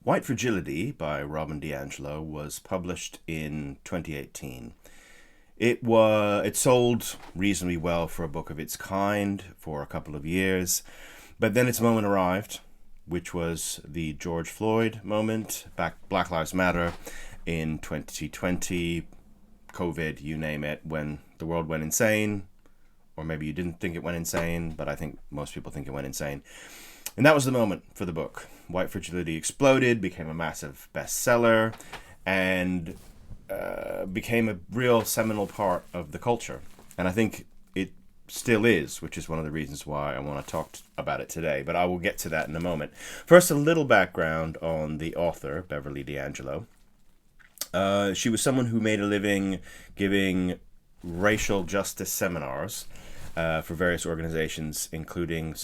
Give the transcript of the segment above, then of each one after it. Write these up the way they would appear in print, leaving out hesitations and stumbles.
White Fragility by Beverly D'Angelo was published in 2018. It sold reasonably well for a book of its kind for a couple of years, but then its moment arrived, which was the George Floyd moment, Black Lives Matter in 2020, COVID, you name it, when the world went insane. Or maybe you didn't think it went insane, but I think most people think it went insane. And that was the moment for the book. White Fragility exploded, became a massive bestseller, and became a real seminal part of the culture. And I think it still is, which is one of the reasons why I want to talk about it today. But I will get to that in a moment. First, a little background on the author, Beverly D'Angelo. She was someone who made a living giving racial justice seminars for various organizations, including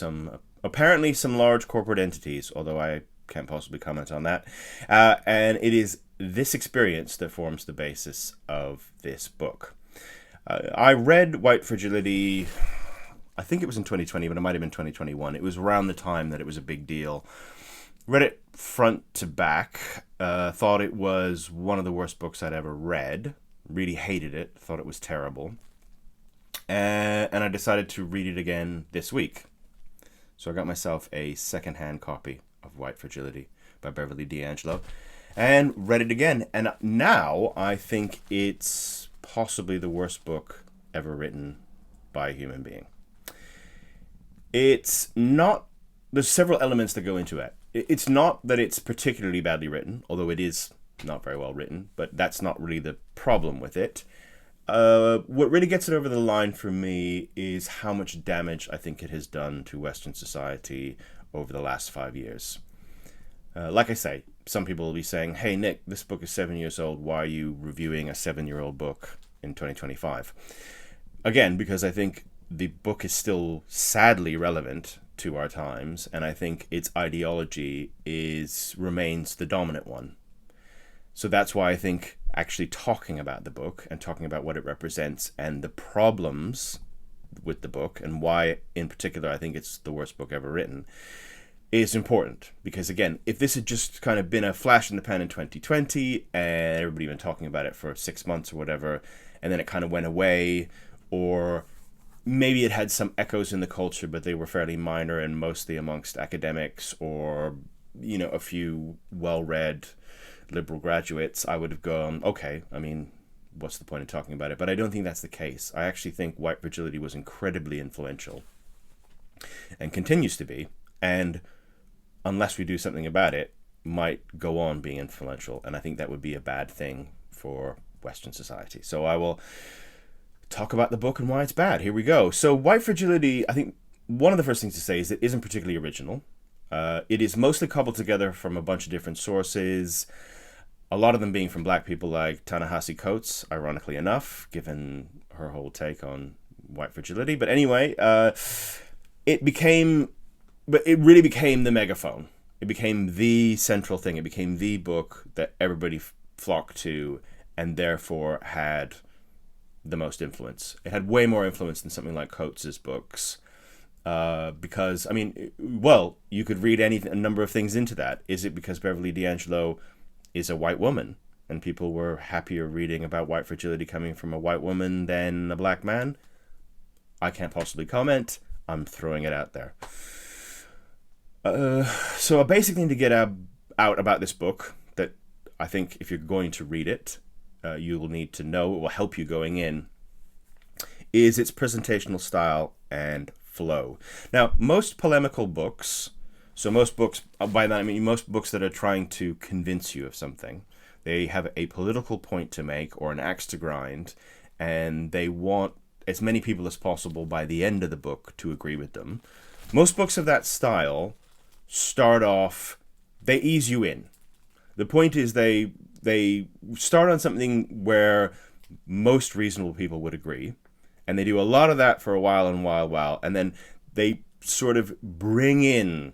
apparently some large corporate entities, although I can't possibly comment on that. And it is this experience that forms the basis of this book. I read White Fragility, I think it was in 2020, but it might have been 2021. It was around the time that it was a big deal. Read it front to back, thought it was one of the worst books I'd ever read, really hated it, thought it was terrible. And I decided to read it again this week. So I got myself a secondhand copy of White Fragility by Beverly D'Angelo and read it again. And now I think it's possibly the worst book ever written by a human being. It's not, there's several elements that go into it. It's not that it's particularly badly written, although it is not very well written, but that's not really the problem with it. What really gets it over the line for me is how much damage I think it has done to Western society over the last 5 years. Like I say, some people will be saying, hey, Nick, this book is 7 years old. Why are you reviewing a 7-year-old book in 2025? Again, because I think the book is still sadly relevant to our times, and I think its ideology remains the dominant one. So that's why I think actually talking about the book and talking about what it represents and the problems with the book and why in particular I think it's the worst book ever written is important. Because again, if this had just kind of been a flash in the pan in 2020 and everybody been talking about it for 6 months or whatever, and then it kind of went away, or maybe it had some echoes in the culture but they were fairly minor and mostly amongst academics or, you know, a few well-read liberal graduates, I would have gone, okay, I mean, what's the point in talking about it? But I don't think that's the case. I actually think White Fragility was incredibly influential and continues to be, and unless we do something about it, might go on being influential, and I think that would be a bad thing for Western society. So I will talk about the book and why it's bad. Here we go. So White Fragility, I think one of the first things to say is it isn't particularly original. It is mostly cobbled together from a bunch of different sources, a lot of them being from black people like Ta-Nehisi Coates, ironically enough, given her whole take on White Fragility. But anyway, it really became the megaphone. It became the central thing. It became the book that everybody flocked to and therefore had the most influence. It had way more influence than something like Coates's books. Because, I mean, well, you could read a number of things into that. Is it because Beverly D'Angelo is a white woman and people were happier reading about White Fragility coming from a white woman than a black man? I can't possibly comment. I'm throwing it out there. So a basic thing to get out about this book that I think if you're going to read it, you will need to know, it will help you going in, is its presentational style and flow. Now, most polemical books, so most books, by that I mean most books that are trying to convince you of something, they have a political point to make or an axe to grind, and they want as many people as possible by the end of the book to agree with them. Most books of that style start off, they ease you in. The point is they start on something where most reasonable people would agree, and they do a lot of that for a while, and then they sort of bring in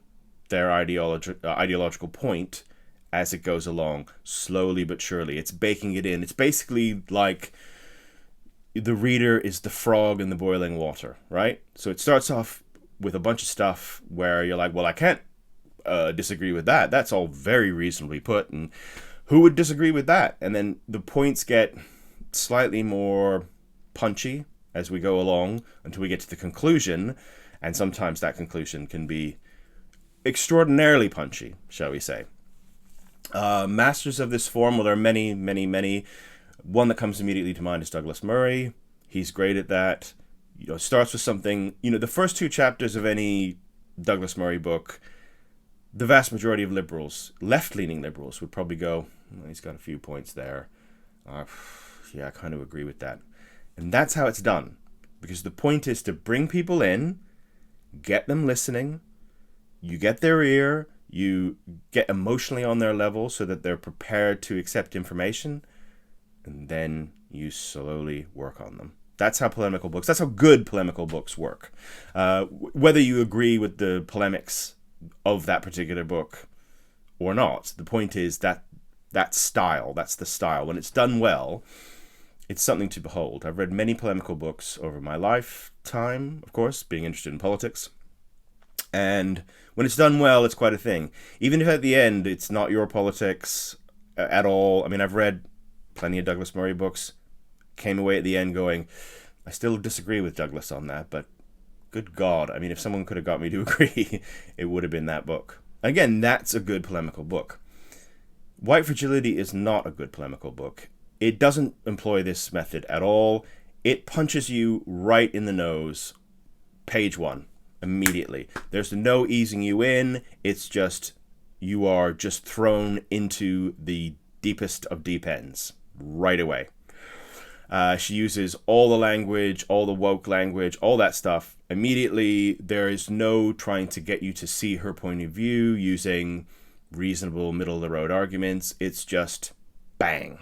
their ideological point as it goes along, slowly but surely. It's baking it in. It's basically like the reader is the frog in the boiling water, right? So it starts off with a bunch of stuff where you're like, well, I can't disagree with that. That's all very reasonably put, and who would disagree with that? And then the points get slightly more punchy as we go along until we get to the conclusion, and sometimes that conclusion can be extraordinarily punchy, shall we say. Masters of this form, well, there are many, many, many. One that comes immediately to mind is Douglas Murray. He's great at that. Starts with something, the first 2 chapters of any Douglas Murray book, the vast majority of liberals, left-leaning liberals, would probably go, he's got a few points there. Yeah, I kind of agree with that. And that's how it's done. Because the point is to bring people in, get them listening, you get their ear, you get emotionally on their level so that they're prepared to accept information, and then you slowly work on them. That's how good polemical books work. Whether you agree with the polemics of that particular book or not, the point is that style, that's the style. When it's done well, it's something to behold. I've read many polemical books over my lifetime, of course, being interested in politics. And when it's done well, it's quite a thing. Even if at the end it's not your politics at all. I mean, I've read plenty of Douglas Murray books, came away at the end going, I still disagree with Douglas on that, but good God, I mean, if someone could have got me to agree, it would have been that book. Again, that's a good polemical book. White Fragility is not a good polemical book. It doesn't employ this method at all. It punches you right in the nose, page 1, immediately. There's no easing you in. It's just, you are just thrown into the deepest of deep ends right away. She uses all the language, all the woke language, all that stuff. Immediately, there is no trying to get you to see her point of view using reasonable middle-of-the-road arguments. It's just bang.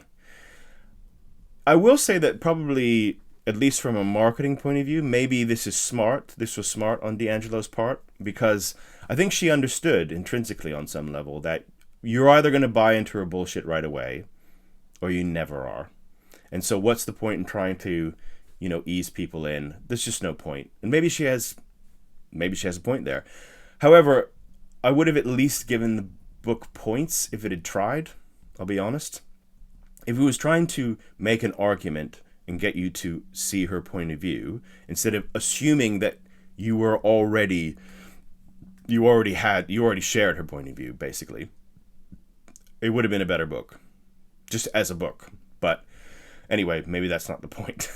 I will say that probably, at least from a marketing point of view, maybe this is smart. This was smart on D'Angelo's part, because I think she understood intrinsically on some level that you're either going to buy into her bullshit right away, or you never are. And so what's the point in trying to, ease people in? There's just no point. And maybe she has a point there. However, I would have at least given the book points if it had tried, I'll be honest. If it was trying to make an argument and get you to see her point of view, instead of assuming that you already shared her point of view, basically, it would have been a better book. Just as a book. But anyway, maybe that's not the point.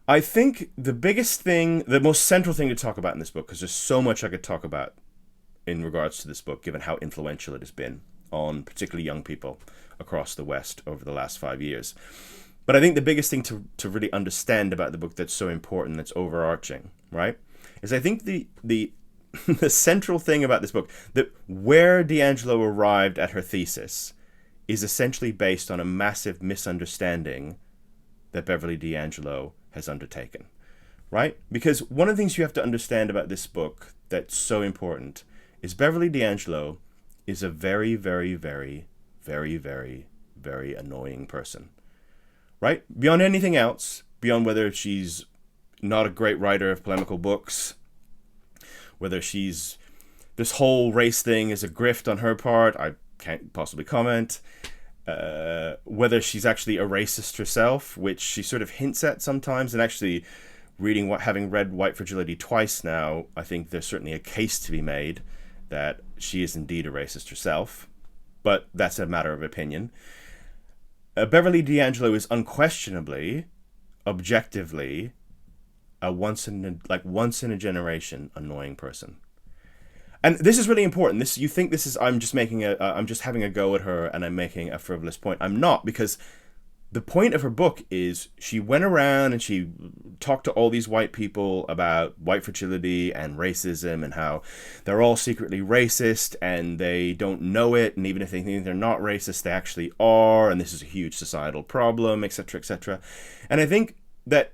I think the biggest thing, the most central thing to talk about in this book, because there's so much I could talk about in regards to this book, given how influential it has been on particularly young people across the West over the last 5 years. But I think the biggest thing to really understand about the book that's so important, that's overarching, right, is I think the the central thing about this book, that where D'Angelo arrived at her thesis is essentially based on a massive misunderstanding that Beverly D'Angelo has undertaken, right? Because one of the things you have to understand about this book that's so important is Beverly D'Angelo is a very, very, very, very, very, very annoying person, right? Beyond anything else, beyond whether she's not a great writer of polemical books, whether she's, this whole race thing is a grift on her part, I can't possibly comment. Whether she's actually a racist herself, which she sort of hints at sometimes, and actually having read White Fragility twice now, I think there's certainly a case to be made that she is indeed a racist herself, but that's a matter of opinion. Beverly D'Angelo is unquestionably, objectively, a once in a generation annoying person. And this is really important. You think this is, I'm just having a go at her and I'm making a frivolous point. I'm not, because the point of her book is she went around and she talked to all these white people about white fragility and racism and how they're all secretly racist and they don't know it. And even if they think they're not racist, they actually are. And this is a huge societal problem, etc., etc. And I think that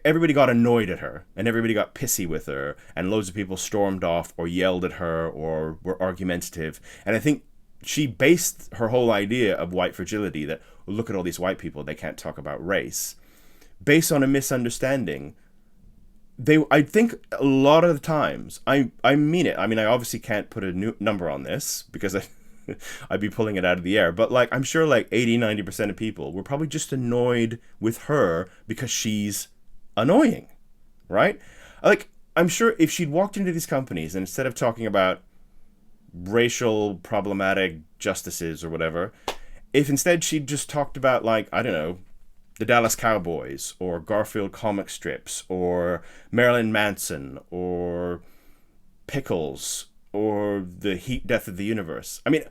everybody got annoyed at her and everybody got pissy with her and loads of people stormed off or yelled at her or were argumentative. And I think she based her whole idea of white fragility, that look at all these white people, they can't talk about race, based on a misunderstanding I think a lot of the times, I mean it. I mean, I obviously can't put a new number on this because I'd be pulling it out of the air. But like, I'm sure like 80-90% of people were probably just annoyed with her because she's annoying, right? Like, I'm sure if she'd walked into these companies and instead of talking about racial problematic justices or whatever, if instead she'd just talked about, like, I don't know, the Dallas Cowboys or Garfield comic strips or Marilyn Manson or Pickles or the heat death of the universe. I mean,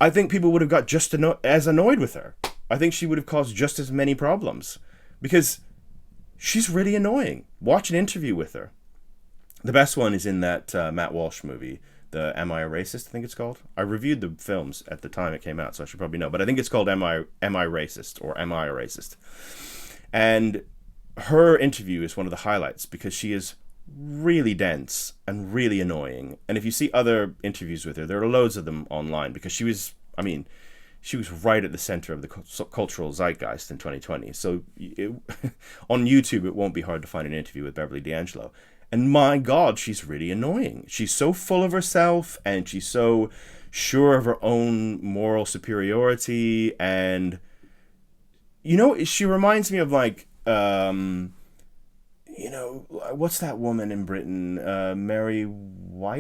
I think people would have got just as annoyed with her. I think she would have caused just as many problems because she's really annoying. Watch an interview with her. The best one is in that Matt Walsh movie, the Am I a Racist? I think it's called. I reviewed the films at the time it came out, so I should probably know. But I think it's called Am I Racist or Am I a Racist? And her interview is one of the highlights because she is really dense and really annoying. And if you see other interviews with her, there are loads of them online because she was, I mean, she was right at the center of the cultural zeitgeist in 2020. So on YouTube, it won't be hard to find an interview with Beverly D'Angelo. And my God, she's really annoying. She's so full of herself and she's so sure of her own moral superiority. And, you know, she reminds me of like, you know, what's that woman in Britain? Mary Whitehouse?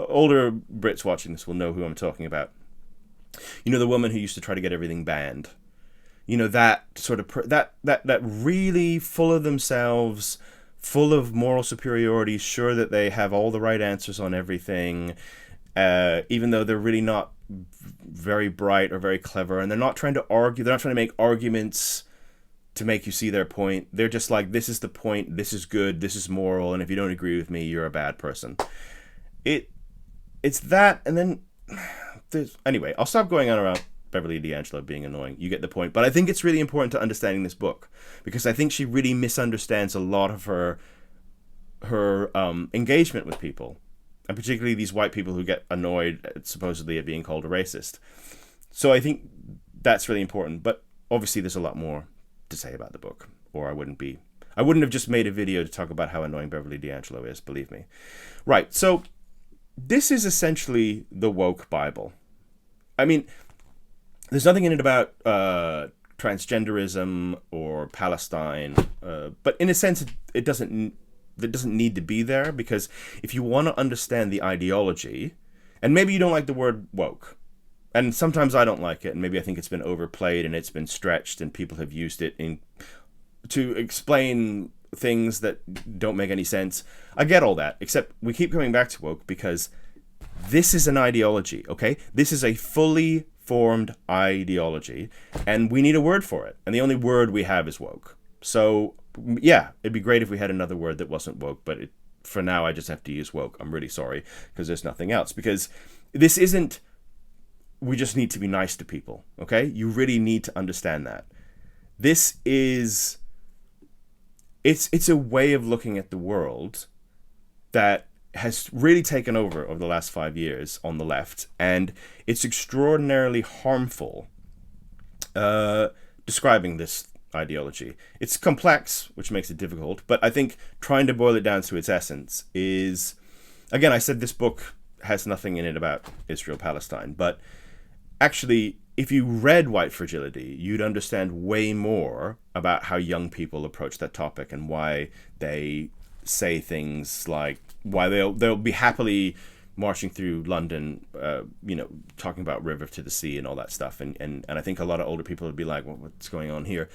Older Brits watching this will know who I'm talking about. You know, the woman who used to try to get everything banned. You know, that sort of that really full of themselves, full of moral superiority, sure that they have all the right answers on everything, even though they're really not very bright or very clever, and they're not trying to argue. They're not trying to make arguments to make you see their point. They're just like, this is the point. This is good. This is moral. And if you don't agree with me, you're a bad person. It's that, and then anyway, I'll stop going on around Beverly D'Angelo being annoying. You get the point. But I think it's really important to understanding this book because I think she really misunderstands a lot of her engagement with people, and particularly these white people who get annoyed supposedly at being called a racist. So I think that's really important. But obviously, there's a lot more to say about the book, or I wouldn't have just made a video to talk about how annoying Beverly D'Angelo is. Believe me. Right. So this is essentially the woke Bible. I mean, there's nothing in it about transgenderism or Palestine, but in a sense, it doesn't need to be there because if you want to understand the ideology, and maybe you don't like the word woke, and sometimes I don't like it, and maybe I think it's been overplayed and it's been stretched, and people have used it to explain things that don't make any sense. I get all that, except we keep coming back to woke because this is an ideology, okay? This is a fully formed ideology, and we need a word for it. And the only word we have is woke. So, yeah, it'd be great if we had another word that wasn't woke, but for now I just have to use woke. I'm really sorry, because there's nothing else. Because this isn't, we just need to be nice to people, okay? You really need to understand that. This is, it's a way of looking at the world that has really taken over the last 5 years on the left, and it's extraordinarily harmful describing this ideology. It's complex, which makes it difficult, but I think trying to boil it down to its essence is, again, I said this book has nothing in it about Israel-Palestine, but actually, if you read White Fragility, you'd understand way more about how young people approach that topic and why they say things like, why they'll be happily marching through London, you know, talking about river to the sea and all that stuff. And I think a lot of older people would be like, well, what's going on here?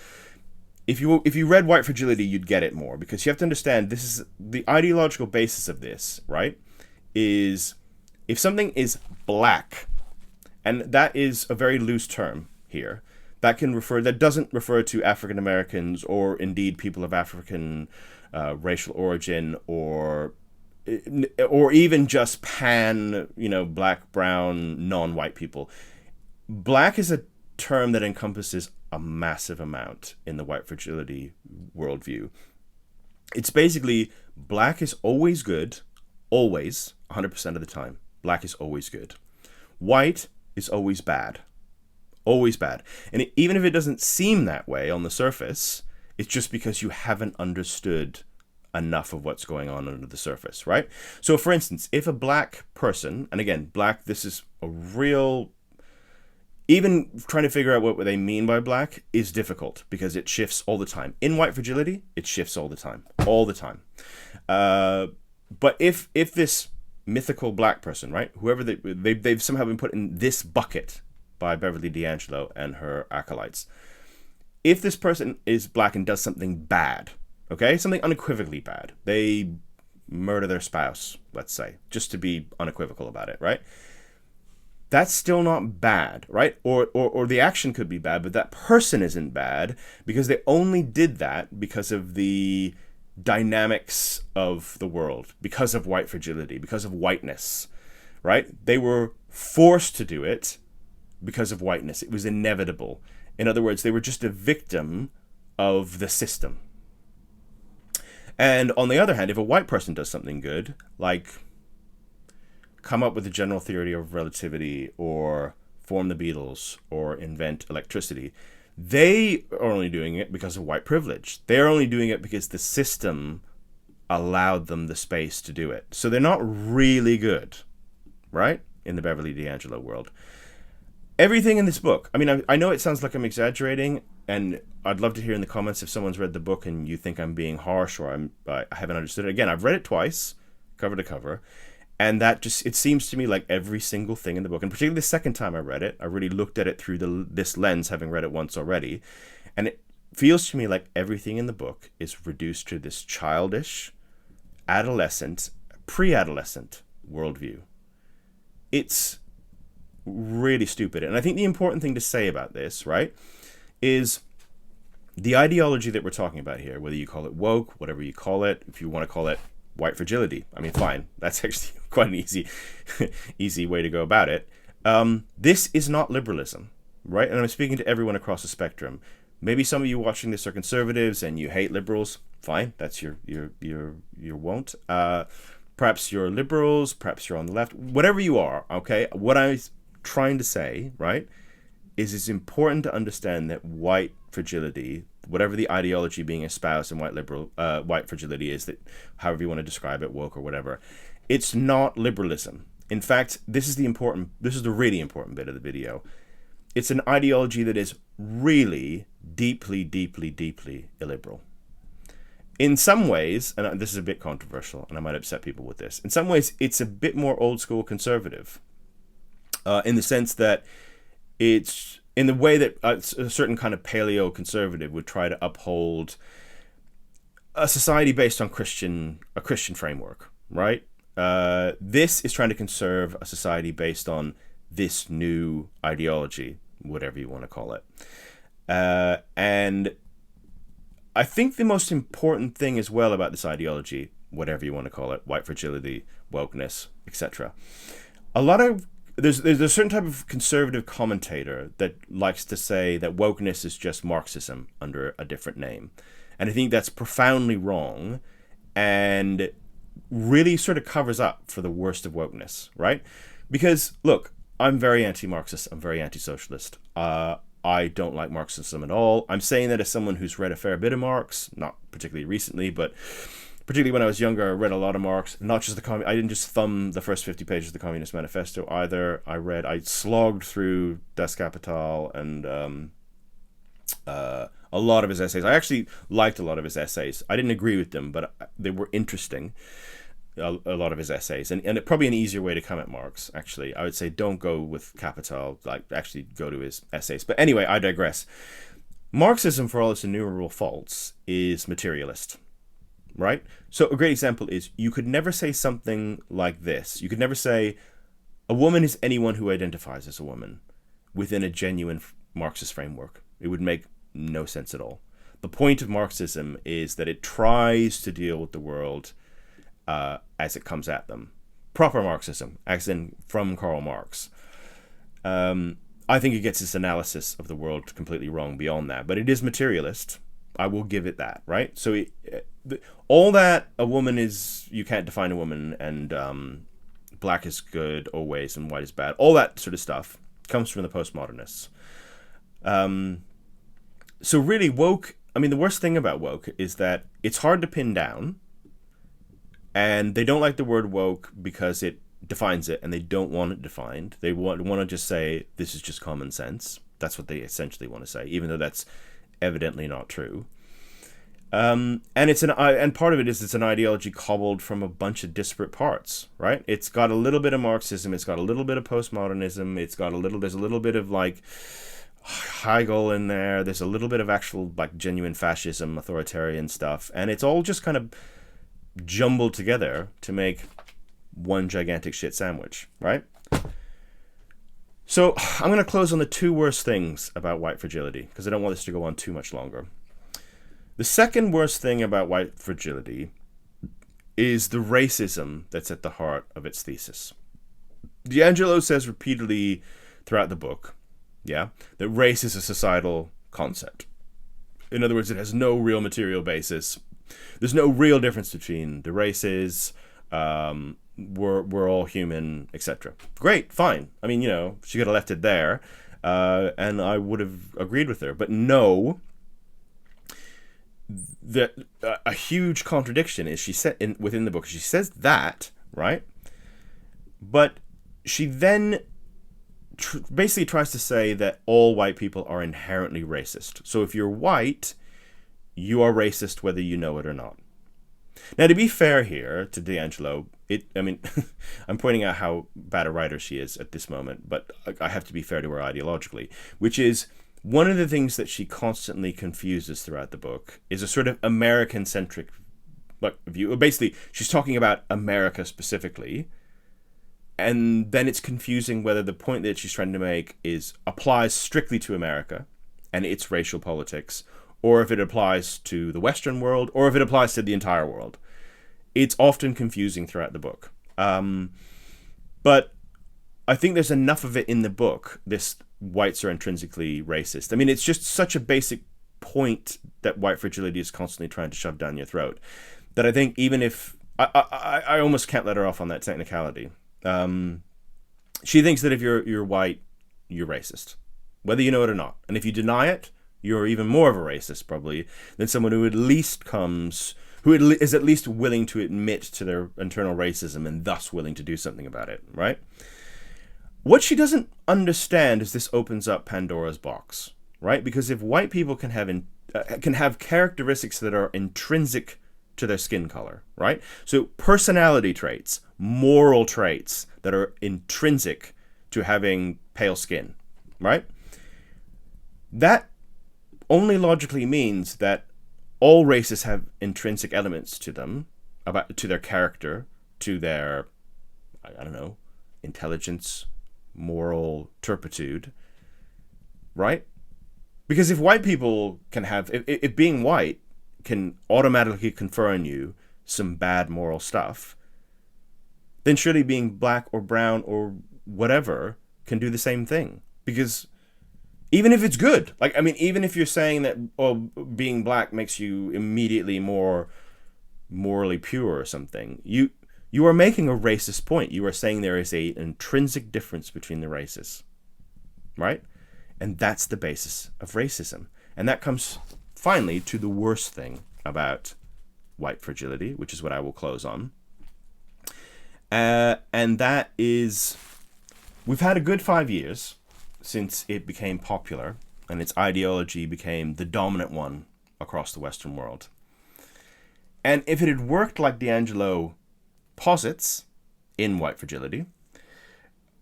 If you read White Fragility, you'd get it more, because you have to understand this is the ideological basis of this, right? Is if something is black, and that is a very loose term here, that doesn't refer to African Americans or indeed people of African racial origin or even just black, brown, non-white people. Black is a term that encompasses a massive amount in the White Fragility worldview. It's basically black is always good, always, 100% of the time. Black is always good. White is always bad. Always bad. And even if it doesn't seem that way on the surface, It's just because you haven't understood enough of what's going on under the surface, right? So for instance, if a black person, and again, black, this is a real, even trying to figure out what they mean by black is difficult because it shifts all the time. In White Fragility, it shifts all the time. But if this mythical black person, right, whoever they've somehow been put in this bucket by Beverly D'Angelo and her acolytes. If this person is black and does something bad, okay, something unequivocally bad, they murder their spouse, let's say, just to be unequivocal about it, right? That's still not bad, right? Or the action could be bad, but that person isn't bad because they only did that because of the dynamics of the world, because of white fragility, because of whiteness, right? They were forced to do it because of whiteness. It was inevitable. In other words, they were just a victim of the system. And on the other hand, if a white person does something good, like come up with a general theory of relativity or form the Beatles or invent electricity, they are only doing it because of white privilege. They're only doing it because the system allowed them the space to do it. So they're not really good, right? In the Beverly D'Angelo world. Everything in this book, I mean, I know it sounds like I'm exaggerating, and I'd love to hear in the comments if someone's read the book and you think I'm being harsh or I haven't understood it. Again, I've read it twice, cover to cover, and that just, it seems to me like every single thing in the book, and particularly the second time I read it, I really looked at it through this lens, having read it once already, and it feels to me like everything in the book is reduced to this childish, adolescent, pre-adolescent worldview. It's really stupid. And I think the important thing to say about this, right, is the ideology that we're talking about here, whether you call it woke, whatever you call it, if you want to call it white fragility, I mean, fine. That's actually quite an easy way to go about it. This is not liberalism, right? And I'm speaking to everyone across the spectrum. Maybe some of you watching this are conservatives and you hate liberals. Fine, that's your won't. Perhaps you're liberals, perhaps you're on the left, whatever you are, okay? What I'm trying to say, right, is it's important to understand that white fragility, whatever the ideology being espoused in white fragility is, that however you want to describe it, woke or whatever, it's not liberalism. In fact, this is the really important bit of the video. It's an ideology that is really deeply, deeply, deeply illiberal. In some ways, and this is a bit controversial, and I might upset people with this, in some ways it's a bit more old school conservative, in the sense that it's in the way that a certain kind of paleo conservative would try to uphold a society based on a Christian framework, right? This is trying to conserve a society based on this new ideology, whatever you want to call it. And I think the most important thing as well about this ideology, whatever you want to call it, white fragility, wokeness, etc. There's a certain type of conservative commentator that likes to say that wokeness is just Marxism under a different name. And I think that's profoundly wrong and really sort of covers up for the worst of wokeness, right? Because, look, I'm very anti-Marxist, I'm very anti-socialist. I don't like Marxism at all. I'm saying that as someone who's read a fair bit of Marx, not particularly recently, but particularly when I was younger, I read a lot of Marx. Not just I didn't just thumb the first 50 pages of the Communist Manifesto either. I slogged through Das Kapital and a lot of his essays. I actually liked a lot of his essays. I didn't agree with them, but they were interesting. A lot of his essays, and probably an easier way to come at Marx, actually. I would say don't go with Capital, like actually go to his essays. But anyway, I digress. Marxism, for all its innumerable faults, is materialist, right? So a great example is you could never say something like this. You could never say a woman is anyone who identifies as a woman within a genuine Marxist framework. It would make no sense at all. The point of Marxism is that it tries to deal with the world as it comes at them. Proper Marxism, as in from Karl Marx. I think it gets its analysis of the world completely wrong beyond that, but it is materialist. I will give it that, right? So all that a woman is, you can't define a woman, and black is good always and white is bad, all that sort of stuff comes from the postmodernists. So really, woke, I mean, the worst thing about woke is that it's hard to pin down, and they don't like the word woke because it defines it, and they don't want it defined. They want to just say, this is just common sense. That's what they essentially want to say, even though that's evidently not true. And part of it is it's an ideology cobbled from a bunch of disparate parts, right? It's got a little bit of Marxism, it's got a little bit of postmodernism, there's a little bit of like Hegel in there, there's a little bit of actual like genuine fascism, authoritarian stuff, and it's all just kind of jumbled together to make one gigantic shit sandwich, right? So I'm going to close on the two worst things about white fragility, because I don't want this to go on too much longer. The second worst thing about white fragility is the racism that's at the heart of its thesis. D'Angelo says repeatedly throughout the book, that race is a societal concept. In other words, it has no real material basis. There's no real difference between the races. We're all human, etc. Great, fine. I mean, she could have left it there, and I would have agreed with her. But no, a huge contradiction is she said within the book. She says that, right? But she then basically tries to say that all white people are inherently racist. So if you're white, you are racist whether you know it or not. Now, to be fair here to D'Angelo, I'm pointing out how bad a writer she is at this moment, but I have to be fair to her ideologically, which is one of the things that she constantly confuses throughout the book is a sort of American-centric view. Basically, she's talking about America specifically, and then it's confusing whether the point that she's trying to make applies strictly to America and its racial politics, or if it applies to the Western world, or if it applies to the entire world. It's often confusing throughout the book. But I think there's enough of it in the book, this whites are intrinsically racist. I mean, it's just such a basic point that white fragility is constantly trying to shove down your throat, that I think even if... I almost can't let her off on that technicality. She thinks that if you're white, you're racist, whether you know it or not. And if you deny it, you're even more of a racist, probably, than someone who is at least willing to admit to their internal racism and thus willing to do something about it, right? What she doesn't understand is this opens up Pandora's box, right? Because if white people can have characteristics that are intrinsic to their skin color, right? So personality traits, moral traits that are intrinsic to having pale skin, right? That only logically means that all races have intrinsic elements to them, to their character, to their, intelligence, moral turpitude, right? Because if white people can have, if being white can automatically confer on you some bad moral stuff, then surely being black or brown or whatever can do the same thing. Because even if it's good, even if you're saying that being black makes you immediately more morally pure or something, you are making a racist point. You are saying there is an intrinsic difference between the races, right? And that's the basis of racism. And that comes finally to the worst thing about white fragility, which is what I will close on. And that is, we've had a good 5 years since it became popular and its ideology became the dominant one across the Western world. And if it had worked like D'Angelo posits in White Fragility,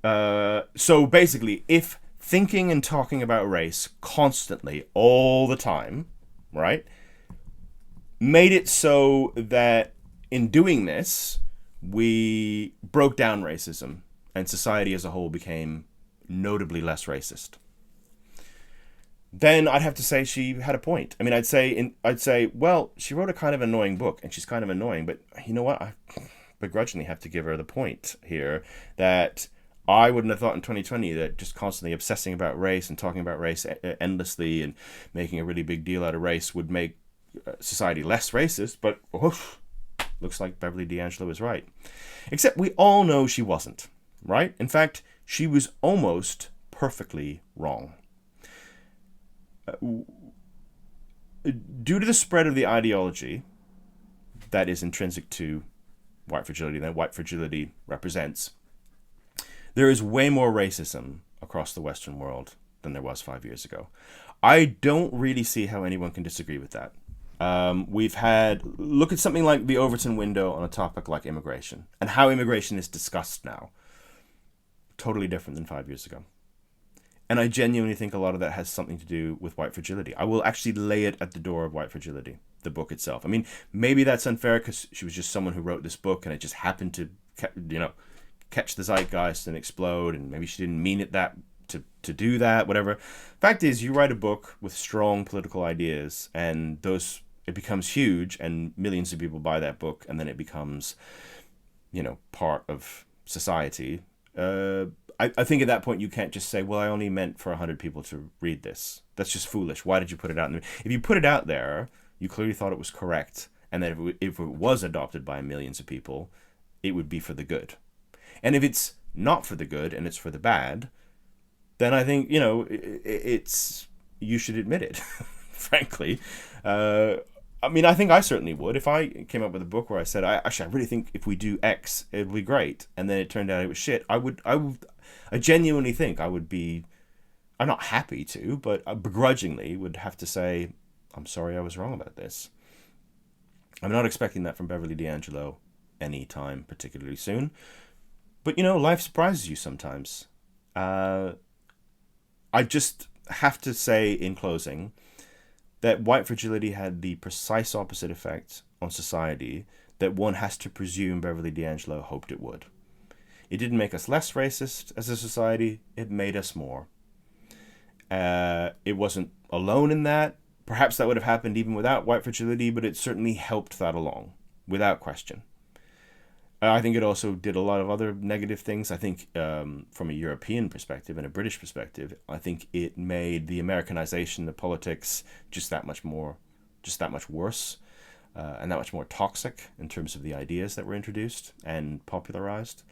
so basically, if thinking and talking about race constantly, all the time, right, made it so that in doing this, we broke down racism and society as a whole became notably less racist, then I'd have to say she had a point. I mean, I'd say, well, she wrote a kind of annoying book, and she's kind of annoying, but you know what? I begrudgingly have to give her the point here that I wouldn't have thought in 2020 that just constantly obsessing about race and talking about race endlessly and making a really big deal out of race would make society less racist, but looks like Beverly D'Angelo is right. Except we all know she wasn't, right? In fact, she was almost perfectly wrong. due to the spread of the ideology that is intrinsic to white fragility, that white fragility represents, there is way more racism across the Western world than there was 5 years ago. I don't really see how anyone can disagree with that. We've had, look at something like the Overton window on a topic like immigration and how immigration is discussed now. Totally different than 5 years ago. And I genuinely think a lot of that has something to do with white fragility. I will actually lay it at the door of white fragility, the book itself. I mean, maybe that's unfair because she was just someone who wrote this book and it just happened to, catch the zeitgeist and explode, and maybe she didn't mean it that to do that, whatever. Fact is, you write a book with strong political ideas and it becomes huge and millions of people buy that book and then it becomes, part of society. I think at that point you can't just say, well, I only meant for 100 people to read this. That's just foolish. Why did you put it out? If you put it out there, you clearly thought it was correct, and that if it was adopted by millions of people, it would be for the good. And if it's not for the good and it's for the bad, then I think, you should admit it, frankly. I think I certainly would. If I came up with a book where I said, I really think if we do X, it'll be great, and then it turned out it was shit, I genuinely think I would be, I'm not happy to, but I begrudgingly would have to say, I'm sorry I was wrong about this. I'm not expecting that from Beverly D'Angelo anytime particularly soon. But, life surprises you sometimes. I just have to say in closing that white fragility had the precise opposite effect on society that one has to presume Beverly D'Angelo hoped it would. It didn't make us less racist as a society, it made us more. It wasn't alone in that. Perhaps that would have happened even without white fragility, but it certainly helped that along, without question. I think it also did a lot of other negative things. I think from a European perspective and a British perspective, I think it made the Americanization of politics just that much worse, and that much more toxic in terms of the ideas that were introduced and popularized.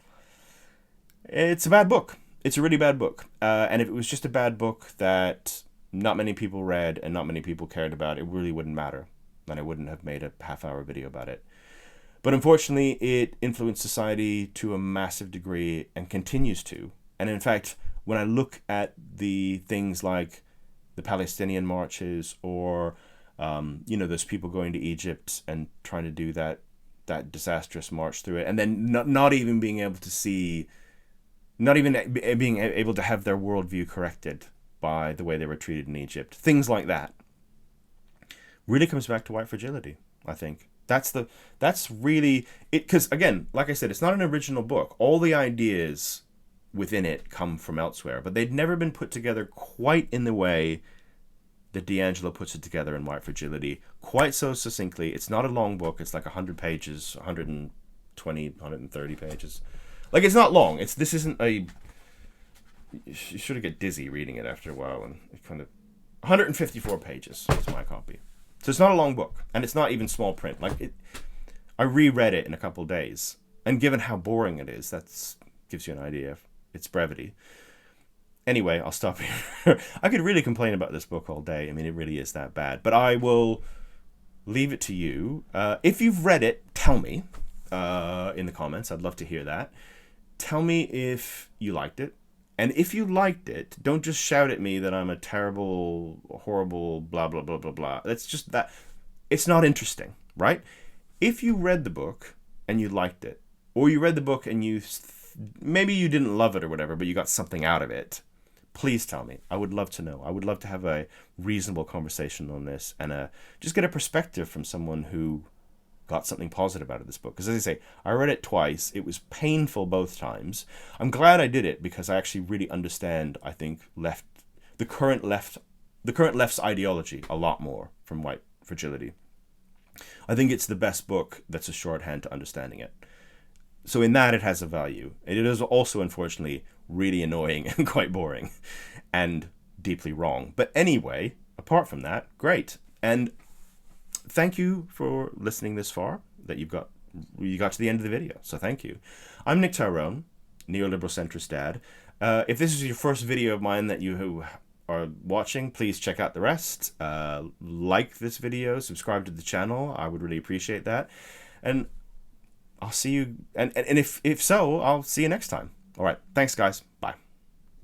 It's a bad book. It's a really bad book. And if it was just a bad book that not many people read and not many people cared about, it really wouldn't matter. And I wouldn't have made a half-hour video about it. But unfortunately, it influenced society to a massive degree and continues to. And in fact, when I look at the things like the Palestinian marches or, those people going to Egypt and trying to do that disastrous march through it, and then not even being able to see, not even being able to have their worldview corrected by the way they were treated in Egypt, things like that, really comes back to white fragility, I think. That's really it, because again, like I said, it's not an original book. All the ideas within it come from elsewhere, but they'd never been put together quite in the way that D'Angelo puts it together in White Fragility, quite so succinctly. It's not a long book. It's like 100 pages, 120, 130 pages. Like, it's not long. This isn't a... You sort of get dizzy reading it after a while, and it kind of... 154 pages is my copy. So it's not a long book, and it's not even small print. I reread it in a couple of days, and given how boring it is, that gives you an idea of its brevity. Anyway, I'll stop here. I could really complain about this book all day. I mean, it really is that bad. But I will leave it to you. If you've read it, tell me in the comments. I'd love to hear that. Tell me if you liked it. And if you liked it, don't just shout at me that I'm a terrible, horrible, blah, blah, blah, blah, blah. That's just that. It's not interesting, right? If you read the book and you liked it, or you read the book and maybe you didn't love it or whatever, but you got something out of it, please tell me. I would love to know. I would love to have a reasonable conversation on this and just get a perspective from someone who got something positive out of this book. Because as I say, I read it twice. It was painful both times. I'm glad I did it because I actually really understand, I think, the current left's ideology a lot more from White Fragility. I think it's the best book that's a shorthand to understanding it. So in that, it has a value. It is also, unfortunately, really annoying and quite boring and deeply wrong. But anyway, apart from that, great. And thank you for listening this far, that you got to the end of the video. So thank you. I'm Nick Tyrone, neoliberal centrist dad. If this is your first video of mine that you are watching, please check out the rest. Like this video, subscribe to the channel. I would really appreciate that. And I'll see you, and if so, I'll see you next time. All right, thanks guys. Bye.